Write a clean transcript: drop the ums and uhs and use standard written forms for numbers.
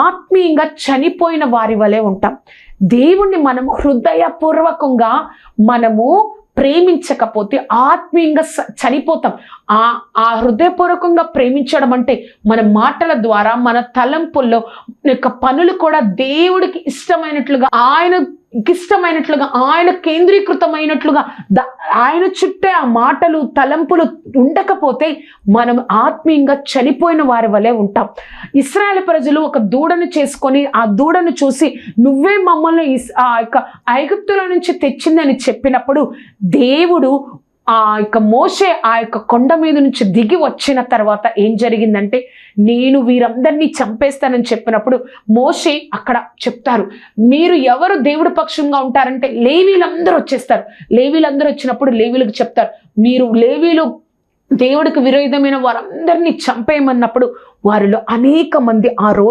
ఆత్మీయంగా చనిపోయిన వారి వలె ఉంటాం. దేవుణ్ణి మనం హృదయపూర్వకంగా మనము ప్రేమించకపోతే ఆత్మీయంగా చనిపోతాం. ఆ హృదయపూర్వకంగా ప్రేమించడం అంటే మన మాటల ద్వారా, మన తలంపుల్లో యొక్క పనులు కూడా దేవుడికి ఇష్టమైనట్లుగా, ఆయన కేంద్రీకృతమైనట్లుగా, ఆయన చుట్టే ఆ మాటలు తలంపులు ఉండకపోతే మనం ఆత్మీయంగా చనిపోయిన వారి వలె ఉంటాం. ఇశ్రాయేలు ప్రజలు ఒక దూడను చేసుకొని ఆ దూడను చూసి నువ్వే మమ్మల్ని ఆ యొక్క ఐగుప్తుల నుంచి తెచ్చిందని చెప్పినప్పుడు దేవుడు మోషే ఆ యొక్క కొండ మీద నుంచి దిగి వచ్చిన తర్వాత ఏం జరిగిందంటే, నేను వీరందరినీ చంపేస్తానని చెప్పినప్పుడు మోషే అక్కడ చెప్తారు, మీరు ఎవరు దేవుడి పక్షంగా ఉంటారంటే లేవీలందరూ వచ్చేస్తారు. లేవీలందరూ వచ్చినప్పుడు లేవీలకు చెప్తారు, మీరు లేవీలు దేవుడికి విరోధమైన వారందరినీ చంపేయమన్నప్పుడు వారిలో అనేక మంది ఆ రోజు